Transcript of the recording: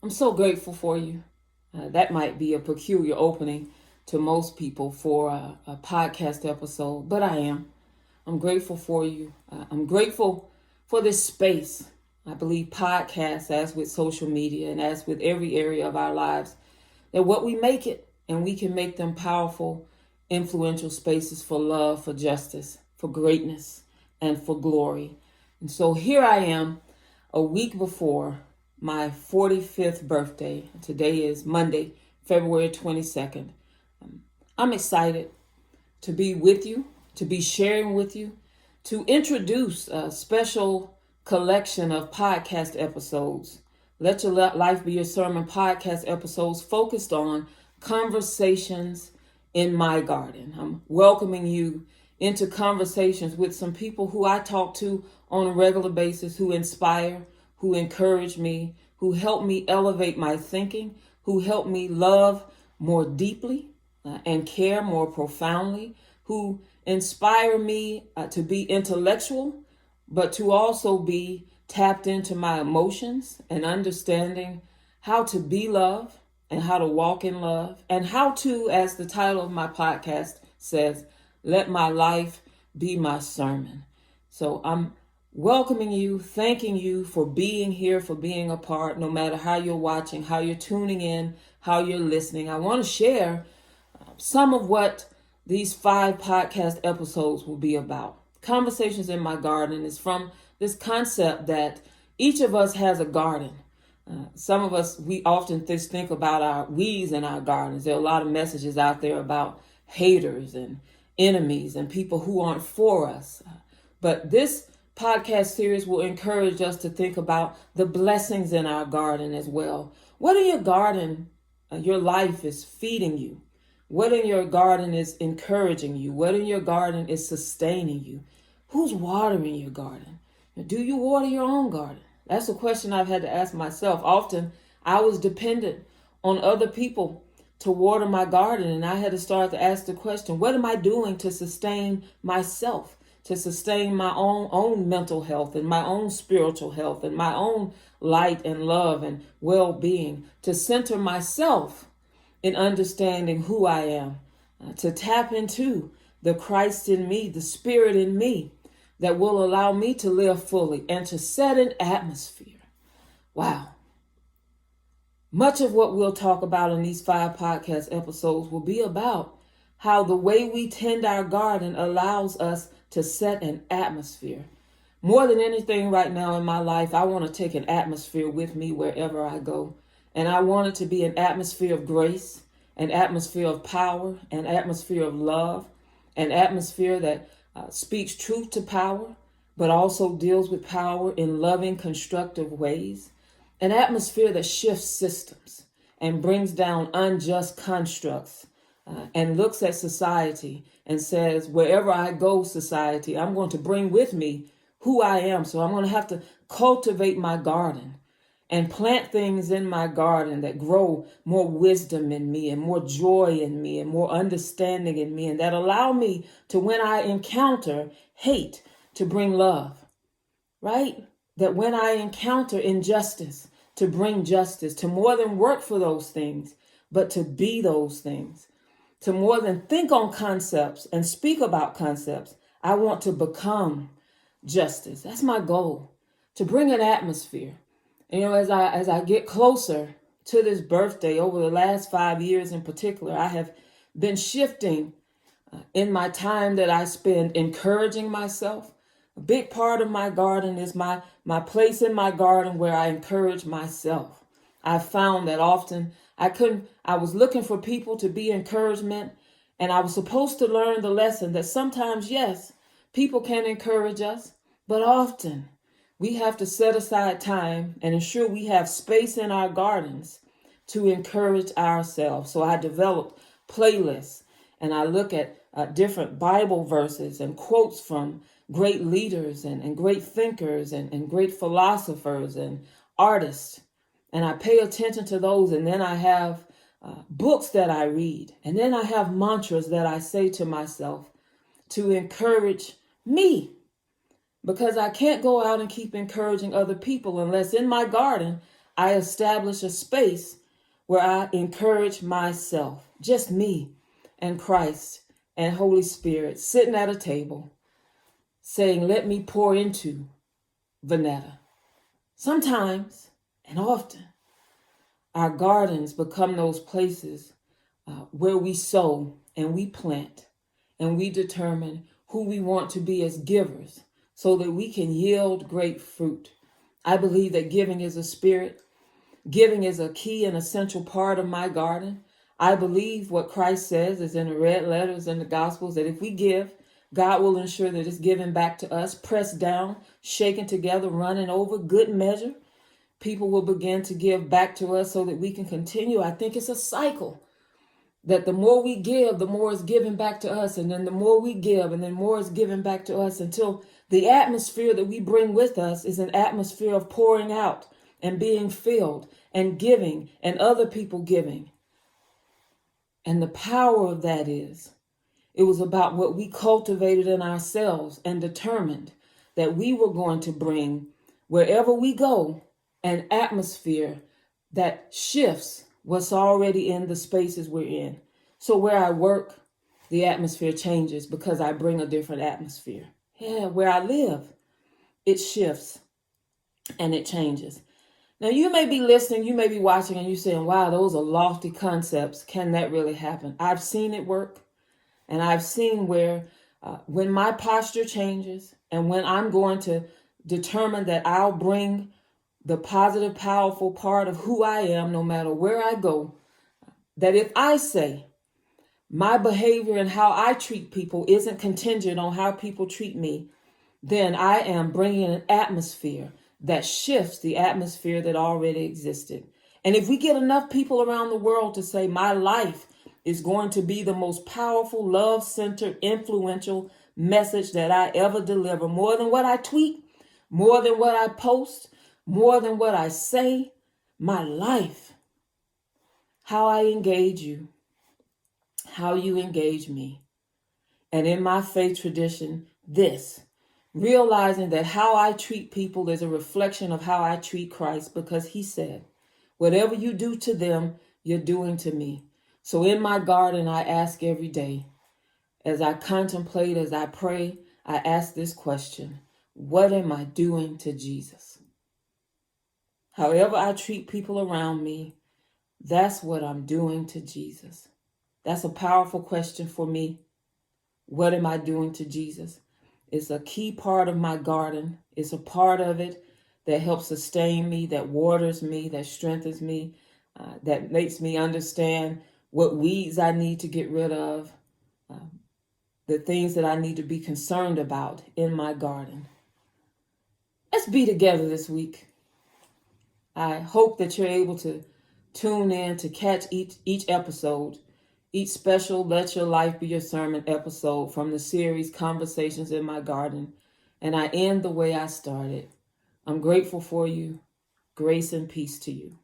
I'm so grateful for you. That might be a peculiar opening to most people for a podcast episode, but I am. I'm grateful for you. I'm grateful for this space. I believe podcasts, as with social media and as with every area of our lives, that what we make it, and we can make them powerful, influential spaces for love, for justice, for greatness, and for glory. And so here I am, a week before my 45th birthday. Today is Monday, February 22nd. I'm excited to be with you, to be sharing with you, to introduce a special collection of podcast episodes. Let Your Life Be Your Sermon podcast episodes focused on conversations in my garden. I'm welcoming you into conversations with some people who I talk to on a regular basis, who inspire, who encourage me, who help me elevate my thinking, who help me love more deeply and care more profoundly, who inspire me to be intellectual, but to also be tapped into my emotions and understanding how to be love and how to walk in love and how to, as the title of my podcast says, let my life be my sermon. So I'm welcoming you, thanking you for being here, for being a part, no matter how you're watching, how you're tuning in, how you're listening. I want to share some of what these 5 podcast episodes will be about. Conversations in My Garden is from this concept that each of us has a garden. Some of us, we often think about our weeds in our gardens. There are a lot of messages out there about haters and enemies and people who aren't for us. But this podcast series will encourage us to think about the blessings in our garden as well. What in your garden, your life is feeding you? What in your garden is encouraging you? What in your garden is sustaining you? Who's watering your garden? Do you water your own garden? That's a question I've had to ask myself. Often I was dependent on other people to water my garden, and I had to start to ask the question, what am I doing to sustain myself, to sustain my own mental health and my own spiritual health and my own light and love and well-being, to center myself in understanding who I am, to tap into the Christ in me, the Spirit in me that will allow me to live fully and to set an atmosphere. Wow. Much of what we'll talk about in these 5 podcast episodes will be about how the way we tend our garden allows us to set an atmosphere. More than anything right now in my life, I want to take an atmosphere with me wherever I go. And I want it to be an atmosphere of grace, an atmosphere of power, an atmosphere of love, an atmosphere that speaks truth to power, but also deals with power in loving, constructive ways. An atmosphere that shifts systems and brings down unjust constructs and looks at society and says, wherever I go, society, I'm going to bring with me who I am. So I'm going to have to cultivate my garden and plant things in my garden that grow more wisdom in me and more joy in me and more understanding in me, and that allow me to, when I encounter hate, to bring love, right? That when I encounter injustice, to bring justice, to more than work for those things, but to be those things, to more than think on concepts and speak about concepts. I want to become justice. That's my goal, to bring an atmosphere. As I get closer to this birthday, over the last 5 years in particular, I have been shifting in my time that I spend encouraging myself. A big part of my garden is my place in my garden where I encourage myself. I found that often I was looking for people to be encouragement, and I was supposed to learn the lesson that sometimes, yes, people can encourage us, but often we have to set aside time and ensure we have space in our gardens to encourage ourselves. So I developed playlists, and I look at different Bible verses and quotes from great leaders and great thinkers and great philosophers and artists. And I pay attention to those. And then I have books that I read. And then I have mantras that I say to myself to encourage me. Because I can't go out and keep encouraging other people unless in my garden I establish a space where I encourage myself, just me and Christ and Holy Spirit sitting at a table saying, let me pour into Vanetta. Sometimes and often, our gardens become those places where we sow and we plant and we determine who we want to be as givers so that we can yield great fruit. I believe that giving is a spirit. Giving is a key and essential part of my garden. I believe what Christ says is in the red letters in the Gospels, that if we give, God will ensure that it's given back to us, pressed down, shaken together, running over, good measure. People will begin to give back to us so that we can continue. I think it's a cycle that the more we give, the more is given back to us. And then the more we give, and then more is given back to us until the atmosphere that we bring with us is an atmosphere of pouring out and being filled and giving and other people giving. And the power of that is, it was about what we cultivated in ourselves and determined that we were going to bring wherever we go an atmosphere that shifts what's already in the spaces we're in. So where I work, the atmosphere changes because I bring a different atmosphere. Yeah, where I live, it shifts and it changes. Now, you may be listening, you may be watching, and you're saying, wow, those are lofty concepts. Can that really happen? I've seen it work. And I've seen where when my posture changes and when I'm going to determine that I'll bring the positive, powerful part of who I am, no matter where I go, that if I say my behavior and how I treat people isn't contingent on how people treat me, then I am bringing an atmosphere that shifts the atmosphere that already existed. And if we get enough people around the world to say my life is going to be the most powerful, love-centered, influential message that I ever deliver, more than what I tweet, more than what I post, more than what I say, my life, how I engage you, how you engage me. And in my faith tradition, this, realizing that how I treat people is a reflection of how I treat Christ, because he said, whatever you do to them, you're doing to me. So in my garden, I ask every day, as I contemplate, as I pray, I ask this question: what am I doing to Jesus? However I treat people around me, that's what I'm doing to Jesus. That's a powerful question for me. What am I doing to Jesus? It's a key part of my garden. It's a part of it that helps sustain me, that waters me, that strengthens me, that makes me understand what weeds I need to get rid of, the things that I need to be concerned about in my garden. Let's be together this week. I hope that you're able to tune in to catch each episode, each special Let Your Life Be Your Sermon episode from the series Conversations in My Garden. And I end the way I started. I'm grateful for you. Grace and peace to you.